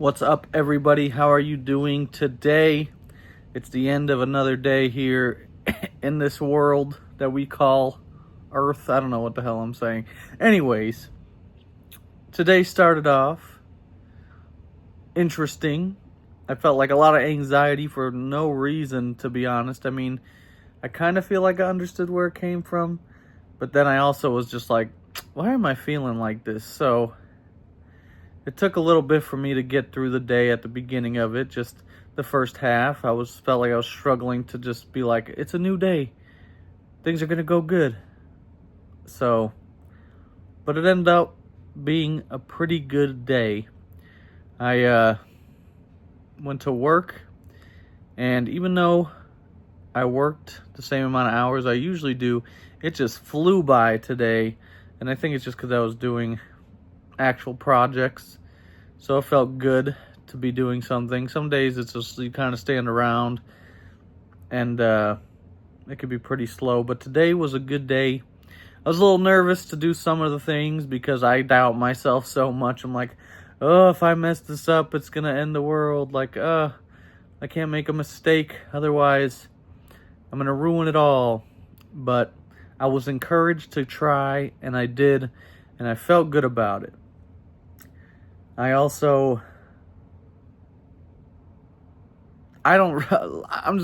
What's up, everybody? How are you doing today? It's the end of another day here in this world that we call Earth. I don't know what the hell I'm saying. Anyways, today started off interesting. I felt like a lot of anxiety for no reason, to be honest. I mean, I kind of feel like I understood where it came from, but then I also was just like, why am I feeling like this? So it took a little bit for me to get through the day at the beginning of it, just the first half. Felt like I was struggling to just be like, it's a new day. Things are going to go good. So, but it ended up being a pretty good day. I went to work, and even though I worked the same amount of hours I usually do, it just flew by today. And I think it's just because I was doing actual projects. So it felt good to be doing something. Some days it's just you kind of stand around and it could be pretty slow. But today was a good day. I was a little nervous to do some of the things because I doubt myself so much. I'm like, oh, if I mess this up, it's going to end the world. Like, I can't make a mistake. Otherwise, I'm going to ruin it all. But I was encouraged to try, and I did, and I felt good about it. I'm just going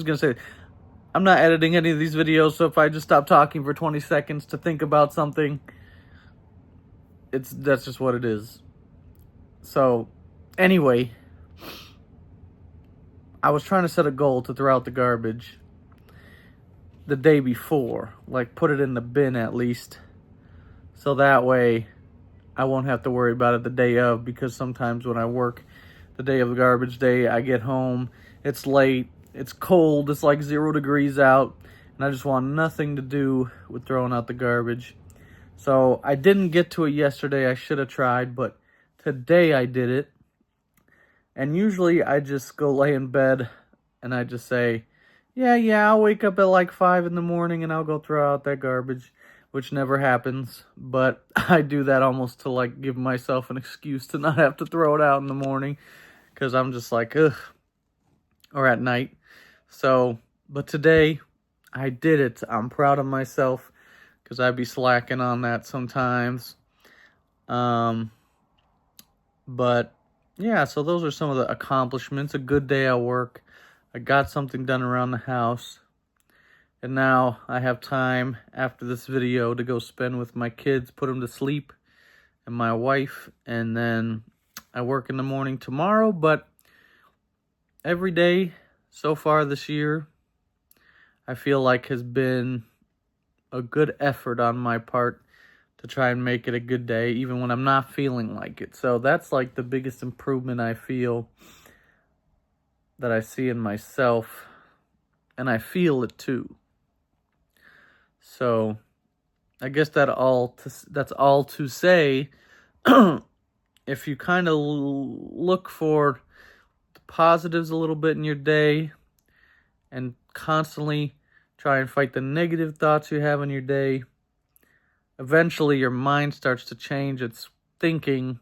to say, I'm not editing any of these videos, so if I just stop talking for 20 seconds to think about something, that's just what it is. So, anyway, I was trying to set a goal to throw out the garbage the day before, like put it in the bin at least, so that way I won't have to worry about it the day of, because sometimes when I work the day of the garbage day, I get home, it's late, it's cold, it's like 0 degrees out, and I just want nothing to do with throwing out the garbage. So I didn't get to it yesterday. I should have tried, but today I did it. And usually I just go lay in bed and I just say, yeah, I'll wake up at like 5 in the morning and I'll go throw out that garbage, which never happens. But I do that almost to like give myself an excuse to not have to throw it out in the morning, because I'm just like, ugh, or at night. So, but today I did it. I'm proud of myself, because I'd be slacking on that sometimes. But yeah, so those are some of the accomplishments. A good day at work. I got something done around the house. And now I have time after this video to go spend with my kids, put them to sleep, and my wife. And then I work in the morning tomorrow. But every day so far this year, I feel like has been a good effort on my part to try and make it a good day, even when I'm not feeling like it. So that's like the biggest improvement I feel that I see in myself, and I feel it too. So I guess that's all to say. If you kind of look for the positives a little bit in your day and constantly try and fight the negative thoughts you have in your day, eventually your mind starts to change its thinking,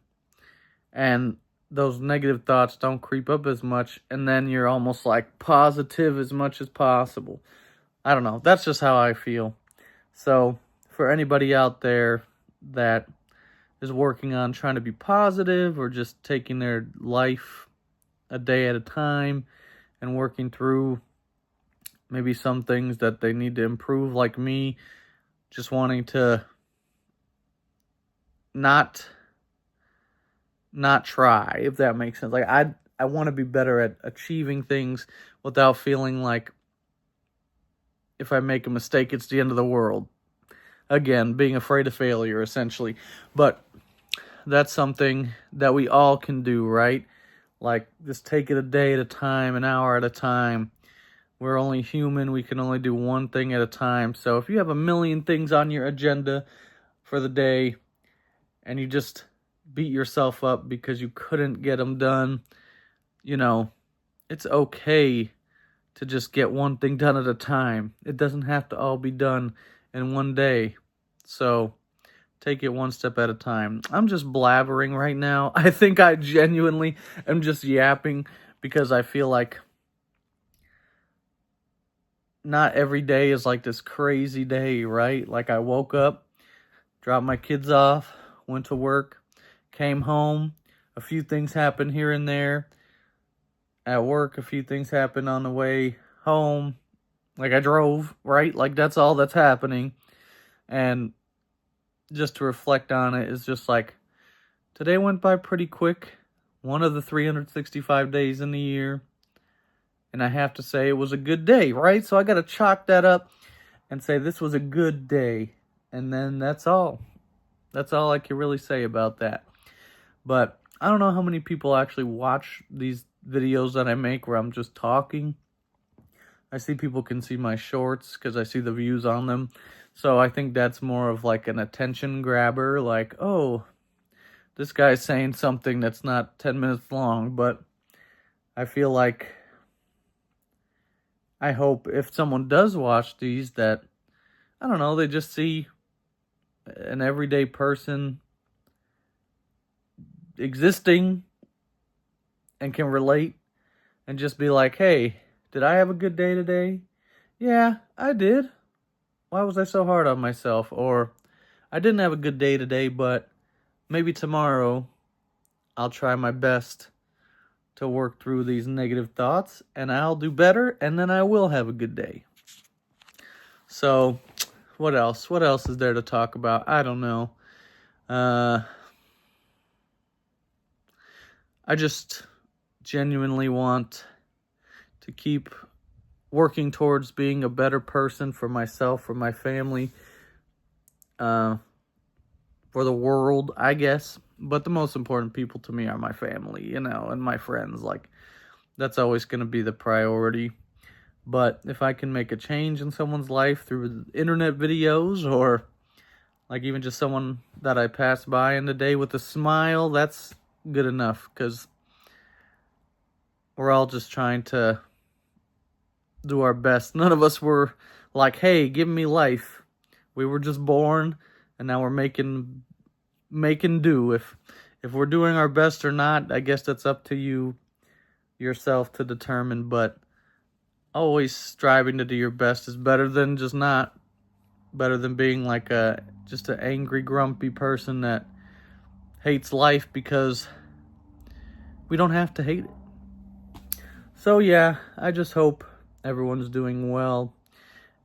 and those negative thoughts don't creep up as much, and then you're almost like positive as much as possible. I don't know. That's just how I feel. So for anybody out there that is working on trying to be positive, or just taking their life a day at a time and working through maybe some things that they need to improve, like me, just wanting to not try, if that makes sense. Like I want to be better at achieving things without feeling like if I make a mistake, it's the end of the world. Again, being afraid of failure, essentially. But that's something that we all can do, right? Like, just take it a day at a time, an hour at a time. We're only human. We can only do one thing at a time. So if you have a million things on your agenda for the day and you just beat yourself up because you couldn't get them done, it's okay to just get one thing done at a time. It doesn't have to all be done in one day. So take it one step at a time. I'm just blabbering right now. I think I genuinely am just yapping because I feel like not every day is like this crazy day, right? Like I woke up, dropped my kids off, went to work, came home, a few things happened here and there. At work, a few things happened on the way home. Like I drove, right? Like that's all that's happening. And just to reflect on it is just like today went by pretty quick. One of the 365 days in the year. And I have to say it was a good day, right? So I got to chalk that up and say this was a good day. And then that's all. That's all I can really say about that. But I don't know how many people actually watch these videos that I make where I'm just talking. I see people can see my shorts because I see the views on them. So I think that's more of like an attention grabber. Like, oh, this guy's saying something that's not 10 minutes long. But I feel like, I hope if someone does watch these that, I don't know, they just see an everyday person existing and can relate and just be like, hey, did I have a good day today? Yeah, I did. Why was I so hard on myself? Or I didn't have a good day today, but maybe tomorrow I'll try my best to work through these negative thoughts and I'll do better and then I will have a good day. So, what else? What else is there to talk about? I don't know. I just genuinely want to keep working towards being a better person for myself, for my family, for the world, I guess. But the most important people to me are my family, and my friends. Like, that's always going to be the priority. But if I can make a change in someone's life through internet videos or like even just someone that I pass by in the day with a smile, that's good enough because we're all just trying to do our best. None of us were like, hey, give me life. We were just born and now we're making do. If we're doing our best or not, I guess that's up to you yourself to determine, but always striving to do your best is better than just not. Better than being like just an angry, grumpy person that hates life because we don't have to hate it. So yeah, I just hope everyone's doing well.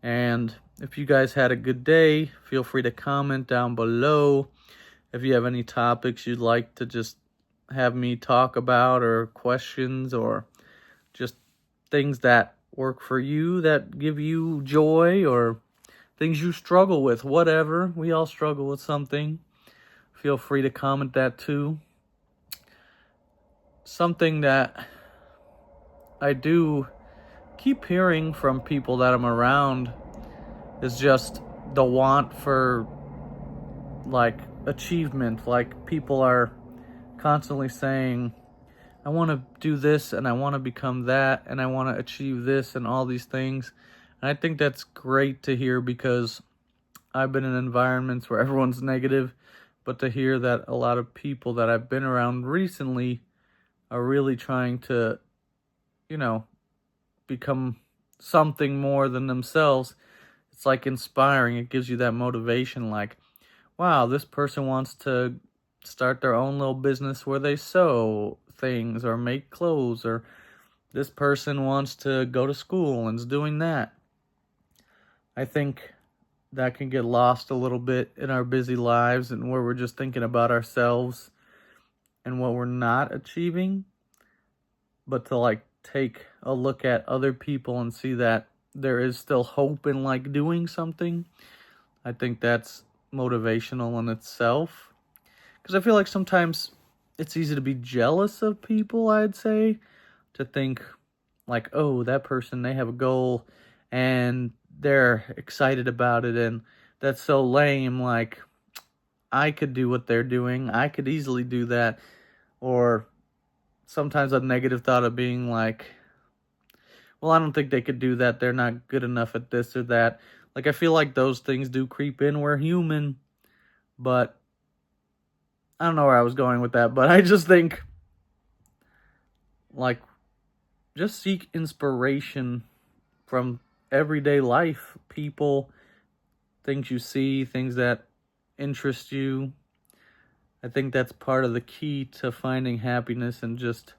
And if you guys had a good day, feel free to comment down below. If you have any topics you'd like to just have me talk about or questions or just things that work for you, that give you joy or things you struggle with, whatever. We all struggle with something. Feel free to comment that too. Something that I do keep hearing from people that I'm around is just the want for like achievement. Like people are constantly saying, I want to do this and I want to become that and I want to achieve this and all these things. And I think that's great to hear because I've been in environments where everyone's negative, but to hear that a lot of people that I've been around recently are really trying to, become something more than themselves, it's like inspiring. It gives you that motivation like, wow, this person wants to start their own little business where they sew things or make clothes, or this person wants to go to school and is doing that. I think that can get lost a little bit in our busy lives and where we're just thinking about ourselves and what we're not achieving. But to like take a look at other people and see that there is still hope in like doing something, I think that's motivational in itself. Because I feel like sometimes it's easy to be jealous of people, I'd say. To think like, oh, that person, they have a goal and they're excited about it and that's so lame. Like, I could do what they're doing. I could easily do that. Or sometimes a negative thought of being like, well, I don't think they could do that. They're not good enough at this or that. Like, I feel like those things do creep in. We're human. But I don't know where I was going with that, but I just think, like, just seek inspiration from everyday life, people, things you see, things that interest you. I think that's part of the key to finding happiness and just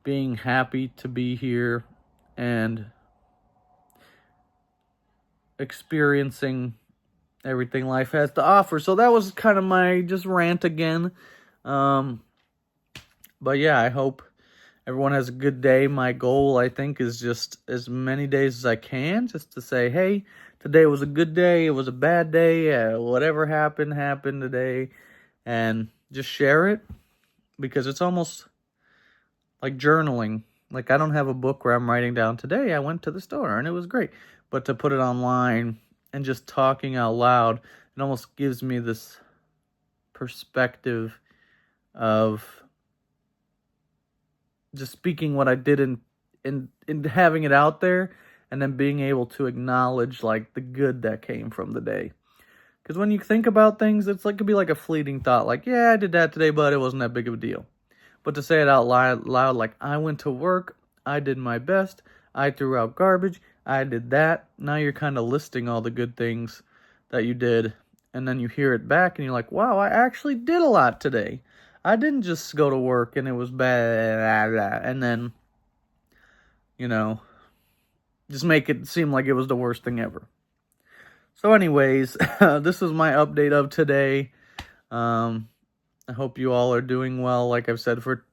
being happy to be here and experiencing everything life has to offer. So that was kind of my just rant again. But yeah, I hope everyone has a good day. My goal, I think, is just as many days as I can, just to say, hey, today was a good day, it was a bad day, whatever happened today, and just share it, because it's almost like journaling. Like, I don't have a book where I'm writing down, today I went to the store and it was great. But to put it online and just talking out loud, it almost gives me this perspective of just speaking what I did in having it out there, and then being able to acknowledge like the good that came from the day. Because when you think about things, it's like, it could be like a fleeting thought, like, yeah, I did that today, but it wasn't that big of a deal. But to say it out loud, like, I went to work, I did my best, I threw out garbage, I did that. Now you're kind of listing all the good things that you did, and then you hear it back and you're like, wow, I actually did a lot today. I didn't just go to work and it was bad, and then, just make it seem like it was the worst thing ever. So anyways, this is my update of today. I hope you all are doing well, like I've said for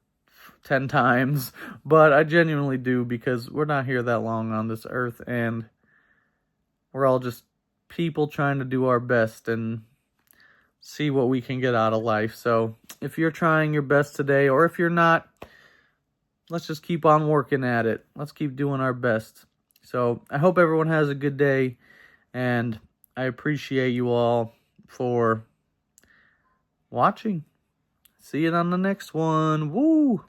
10 times, but I genuinely do, because we're not here that long on this earth, and we're all just people trying to do our best and see what we can get out of life. So if you're trying your best today, or if you're not, let's just keep on working at it. Let's keep doing our best. So I hope everyone has a good day, and I appreciate you all for watching. See you on the next one. Woo!